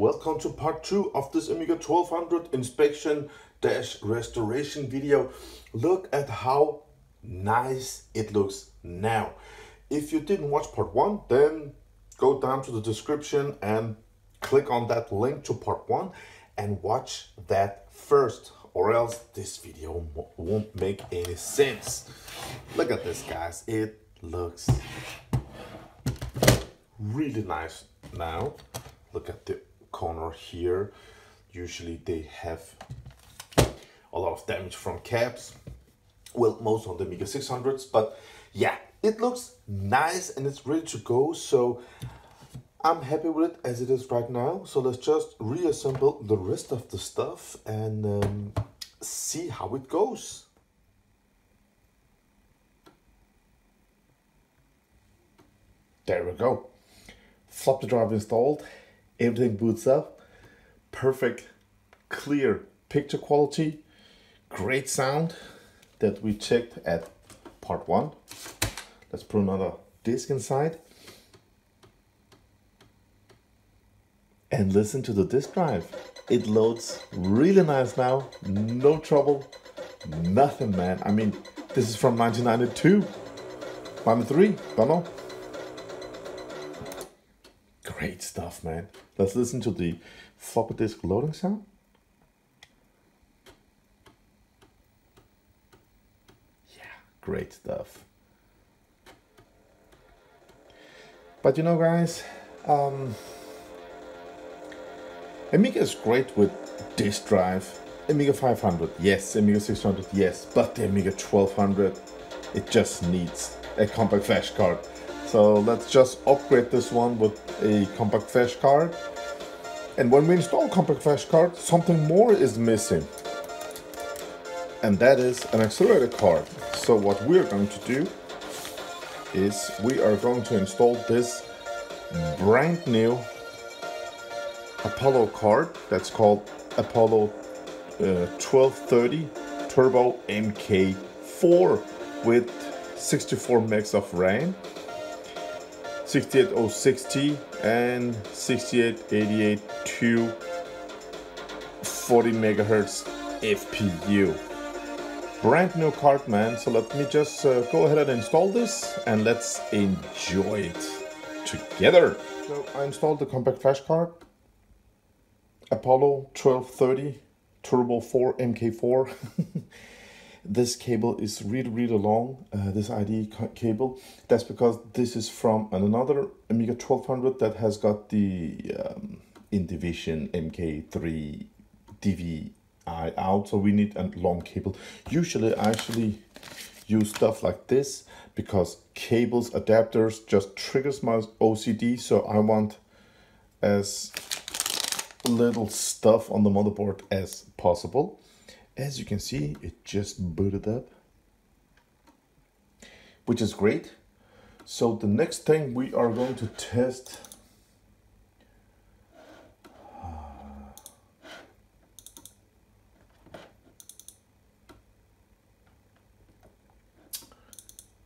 welcome to part 2 of this Amiga 1200 inspection-restoration video. Look at how nice it looks now. If you didn't watch part 1, then go down to the description and click on that link to part 1 and watch that first, or else this video won't make any sense. Look at this, guys. It looks really nice now. Look at the corner here. Usually they have a lot of damage from caps. Well, most on the Amiga 600s, but yeah, it looks nice and it's ready to go. So I'm happy with it as it is right now. So let's just reassemble the rest of the stuff and see how it goes. There we go. Floppy drive installed, everything boots up, perfect, clear picture quality, great sound that we checked at part 1. Let's put another disc inside and listen to the disk drive. It loads really nice now, no trouble, nothing, man. I mean, this is from 1992, 93, don't know. Great stuff, man. Let's listen to the floppy disk loading sound. Yeah, great stuff. But you know, guys, Amiga is great with disk drive. Amiga 500, yes. Amiga 600, yes. But the Amiga 1200, it just needs a compact flash card. So let's just upgrade this one with a compact flash card. And when we install compact flash card, something more is missing. And that is an accelerator card. So what we're going to do is we are going to install this brand new Apollo card. That's called Apollo 1230 Turbo MK4 with 64 megs of RAM. 68060 and 6888 to 40 megahertz FPU. Brand new card, man. So let me just go ahead and install this and let's enjoy it together. So I installed the compact flash card, Apollo 1230 Turbo 4 MK4. This cable is really long, this ID cable. That's because this is from another Amiga 1200 that has got the InDivision MK3 DVI out, so we need a long cable. Usually I actually use stuff like this because cables, adapters just triggers my OCD, so I want as little stuff on the motherboard as possible. As you can see, it just booted up, which is great. So the next thing we are going to test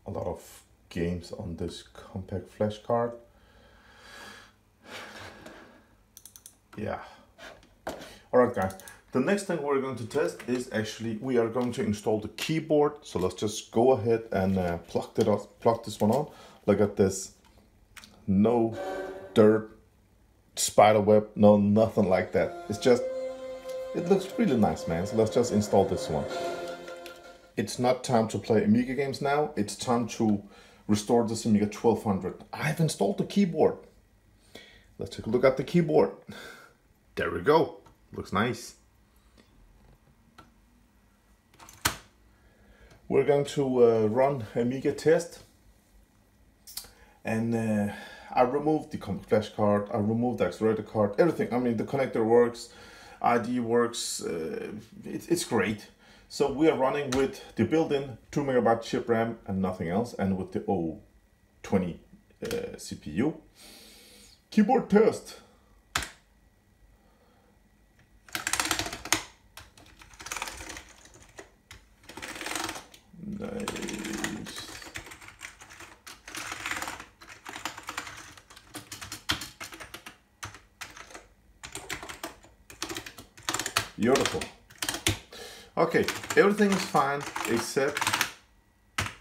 a lot of games on this compact flash card. Yeah. All right, guys. The next thing we're going to test is actually we are going to install the keyboard. So let's just go ahead and plug this one on. Look at this. No dirt, spider web, no nothing like that. It's just, it looks really nice, man. So let's just install this one. It's not time to play Amiga games now. It's time to restore this Amiga 1200. I've installed the keyboard. Let's take a look at the keyboard. There we go. Looks nice. We're going to run Amiga test, and I removed the compact flash card, I removed the accelerator card, everything. I mean, the connector works, ID works, it's great. So we are running with the built-in 2 MB chip RAM and nothing else, and with the 020 CPU. Keyboard test. Nice. Beautiful. Okay, everything is fine except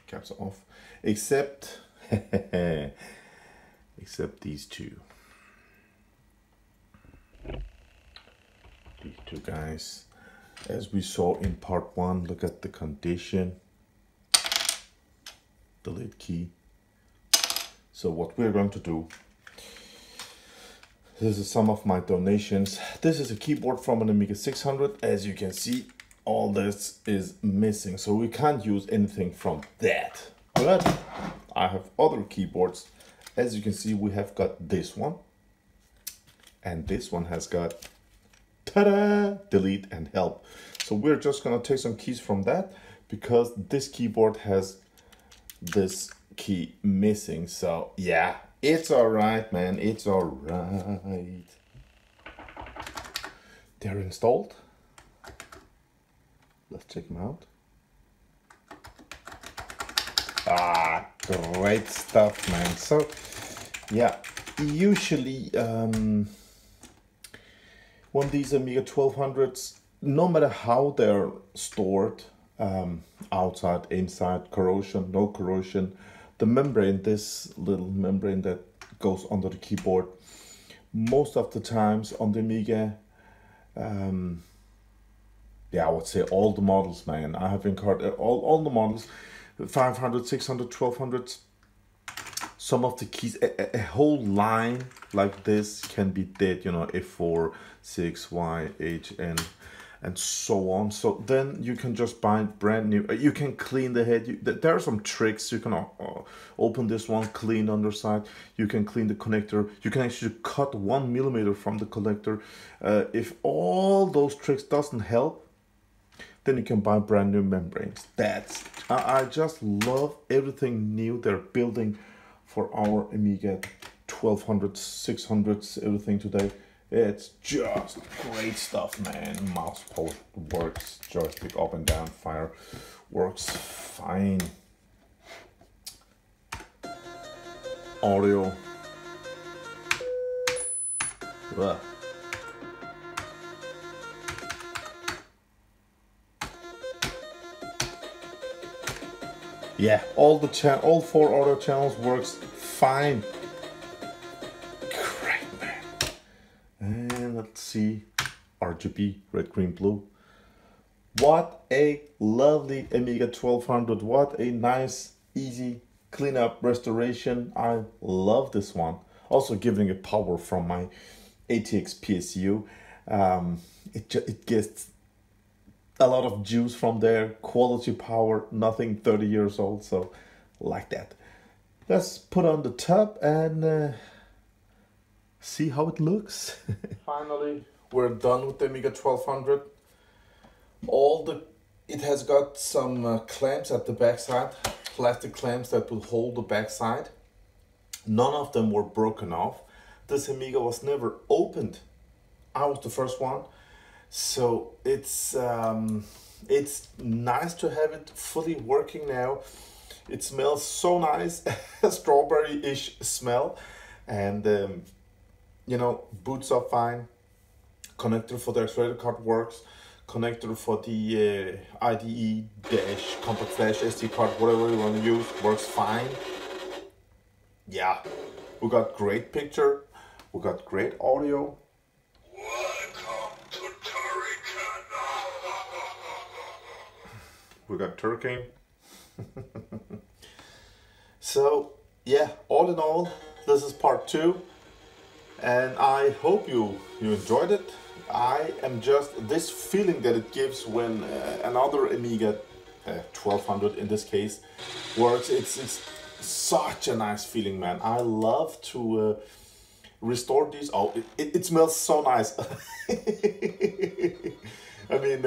caps off, except except these two guys. As we saw in part 1, look at the condition. Delete key. So what we're going to do, this is some of my donations. This is a keyboard from an Amiga 600. As you can see, all this is missing, so we can't use anything from that. But I have other keyboards. As you can see, we have got this one, and this one has got ta-da, delete and help. So we're just gonna take some keys from that because this keyboard has this key missing. So yeah, it's all right, man, it's all right. They're installed. Let's check them out. Ah, great stuff, man. So yeah, usually when these Amiga 1200s, no matter how they're stored, outside, inside, corrosion, no corrosion, the membrane, this little membrane that goes under the keyboard, most of the times on the Amiga, yeah, I would say all the models, man. I have encountered all the models, 500, 600, 1200s. Some of the keys, a whole line like this can be dead, you know, F4, 6, Y, H, N, and so on. So then you can just buy brand new. You can clean the head. There are some tricks. You can open this one, clean underside. You can clean the connector. You can actually cut 1 millimeter from the connector. If all those tricks doesn't help, then you can buy brand new membranes. I just love everything new they're building for our Amiga 1200s, 600s, everything today. It's just great stuff, man. Mouse post works, joystick up and down, fire works fine. Audio. Ugh. Yeah, all 4 audio channels works fine. Great, man. And let's see, RGB, red, green, blue. What a lovely Amiga 1200. What a nice, easy cleanup restoration. I love this one. Also giving it power from my ATX PSU. It gets a lot of juice from there, quality power, nothing 30 years old, so like that. Let's put on the top and see how it looks. Finally, we're done with the Amiga 1200. It has got some clamps at the backside, plastic clamps that will hold the backside. None of them were broken off. This Amiga was never opened. I was the first one. So it's nice to have it fully working now. It smells so nice, strawberry-ish smell, and you know, boots are fine. Connector for the X-rated card works. Connector for the IDE dash compact flash SD card, whatever you want to use, works fine. Yeah, we got great picture, we got great audio. We got Turkey. So yeah, all in all, this is part 2, and I hope you enjoyed it. I am just, this feeling that it gives when another Amiga 1200 in this case works, it's such a nice feeling, man. I love to restore these. Oh, it smells so nice. I mean,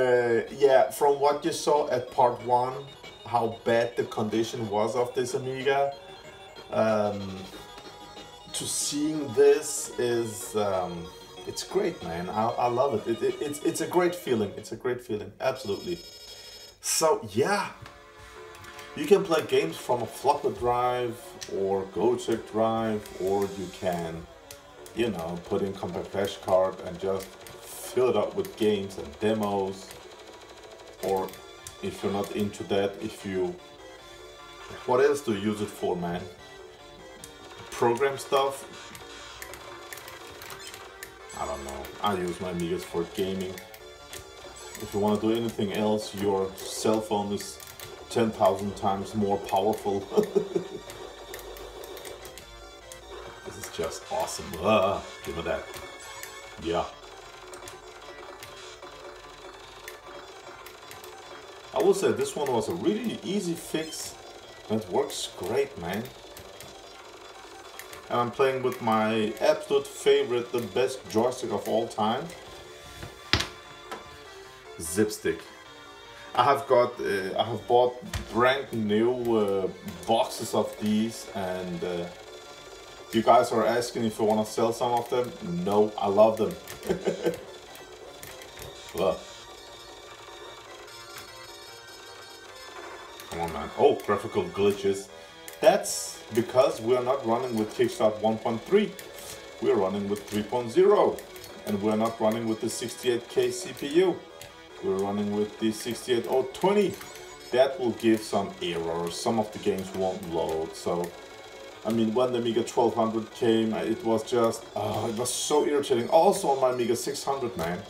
yeah, from what you saw at part 1, how bad the condition was of this Amiga, to seeing this is, it's great, man. I love it. It's a great feeling. It's a great feeling, absolutely. So yeah, you can play games from a floppy drive or Go-Check drive, or you can, you know, put in compact flash card and just fill it up with games and demos, or if you're not into that, what else do you use it for, man? Program stuff? I don't know. I use my Amigas for gaming. If you want to do anything else, your cell phone is 10,000 times more powerful. This is just awesome. Give me that. Yeah. I will say this one was a really easy fix. And it works great, man. And I'm playing with my absolute favorite, the best joystick of all time. Zipstick. I have bought brand new boxes of these, and you guys are asking if I want to sell some of them. No, I love them. Look. Come on, man. Oh, graphical glitches. That's because we are not running with Kickstart 1.3. We are running with 3.0. And we're not running with the 68K CPU. We're running with the 68020. That will give some errors. Some of the games won't load. So, I mean, when the Amiga 1200 came, it was just, it was so irritating. Also on my Amiga 600, man.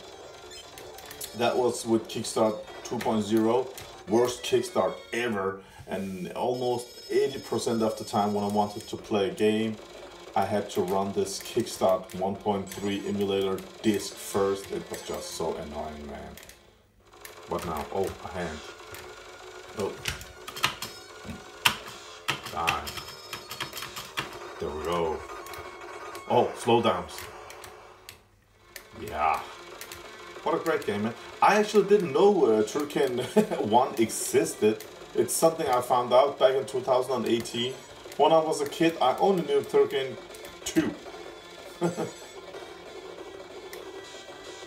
That was with Kickstart 2.0. Worst Kickstart ever. And almost 80% of the time when I wanted to play a game, I had to run this Kickstart 1.3 emulator disk first. It was just so annoying, man. What now? Oh, a hand. Oh. Die. There we go. Oh, slowdowns. Yeah. What a great game, man. I actually didn't know Turrican 1 existed. It's something I found out back in 2018. When I was a kid, I only knew Turrican 2.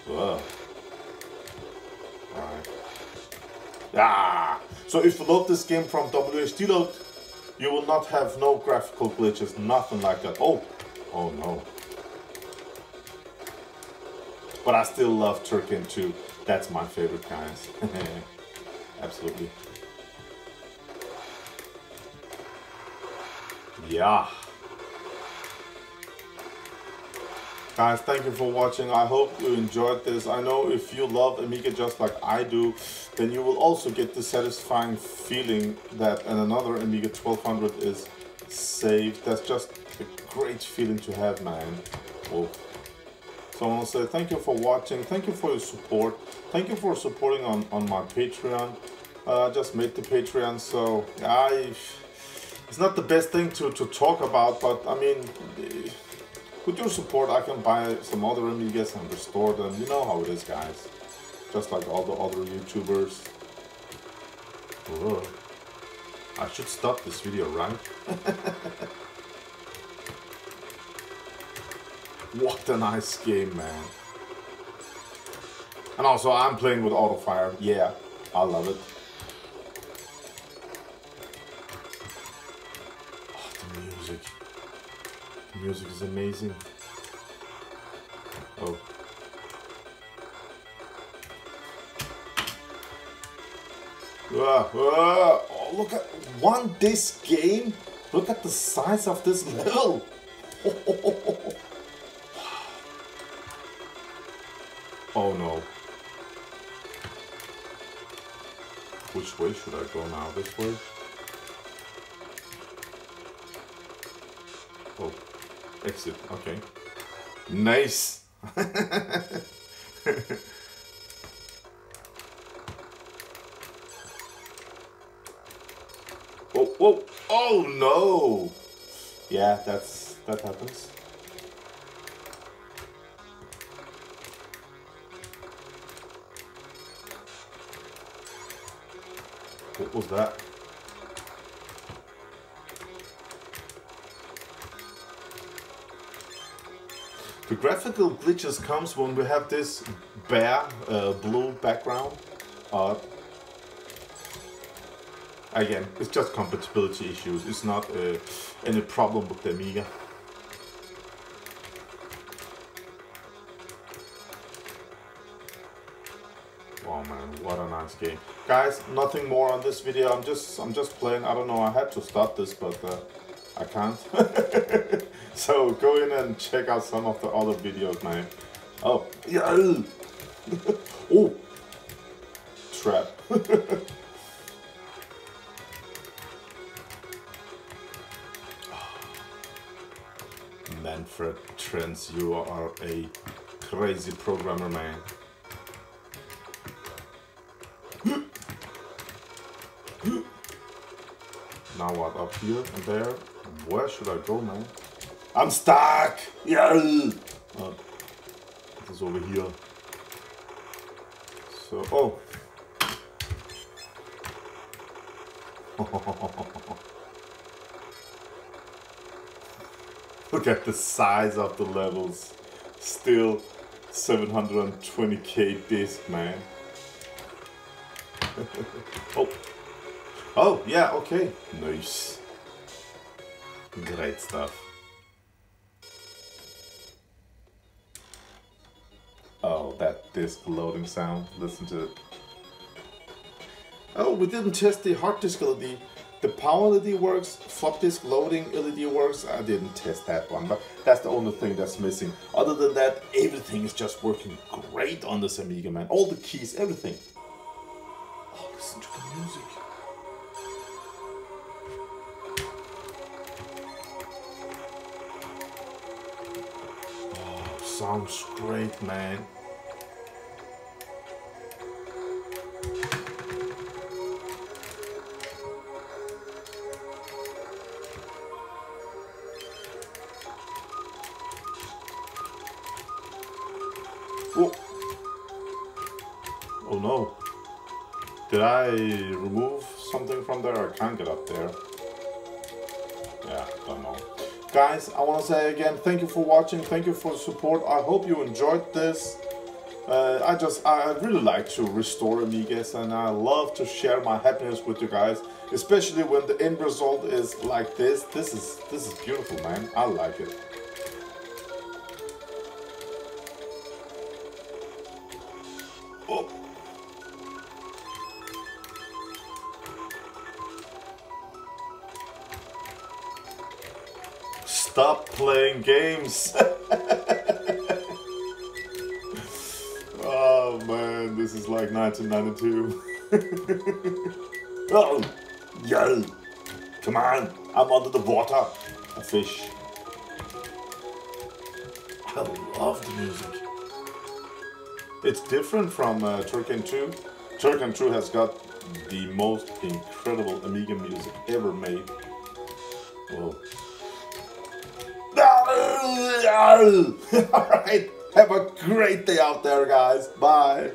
Whoa. Alright. Ah! So if you load this game from WHD load, you will not have no graphical glitches, nothing like that. Oh! Oh no. But I still love Turrican 2. That's my favorite, guys. Absolutely. Yeah. Guys, thank you for watching. I hope you enjoyed this. I know if you love Amiga just like I do, then you will also get the satisfying feeling that another Amiga 1200 is saved. That's just a great feeling to have, man. Oh. So I want to say thank you for watching. Thank you for your support. Thank you for supporting on my Patreon. I just made the Patreon, so it's not the best thing to talk about, but I mean, with your support I can buy some other Amigas and restore them. You know how it is, guys. Just like all the other YouTubers. Whoa. I should stop this video, right? What a nice game, man. And also I'm playing with auto fire. Yeah, I love it. The music is amazing. Oh. Oh, look at this game. Look at the size of this level. Oh no. Which way should I go now? This way? Oh, exit, okay. Nice! Whoa, whoa, oh no! Yeah, that happens. What was that? The graphical glitches comes when we have this bare blue background. Again, it's just compatibility issues. It's not any problem with the Amiga. Oh man, what a nice game. Guys, nothing more on this video. I'm just playing. I don't know, I had to start this, but I can't. So go in and check out some of the other videos, man. Oh, yeah. Oh, trap. Manfred Trends, you are a crazy programmer, man. Now what, up here and there? Where should I go, man? I'm stuck! Yeah! Oh, this is over here. So, oh! Look at the size of the levels. Still 720k disc, man. Oh! Oh, yeah, okay. Nice. Great stuff. Oh, that disc loading sound. Listen to it. Oh, we didn't test the hard disk LED. The power LED works, flop disk loading LED works. I didn't test that one, but that's the only thing that's missing. Other than that, everything is just working great on this Amiga, man. All the keys, everything. Oh, listen to the music. Sounds great, man. Oh. Oh no. Did I remove something from there? I can't get up there. Yeah, don't know. Guys, I want to say again, thank you for watching, thank you for the support. I hope you enjoyed this. I really like to restore Amigas, and I love to share my happiness with you guys, especially when the end result is like this. This is beautiful, man. I like it. Oh. Stop playing games. Oh man, this is like 1992. Oh, yo, come on, I'm under the water. A fish. I love the music. It's different from Turrican 2. Turrican 2 has got the most incredible Amiga music ever made. Whoa. Alright, have a great day out there, guys. Bye.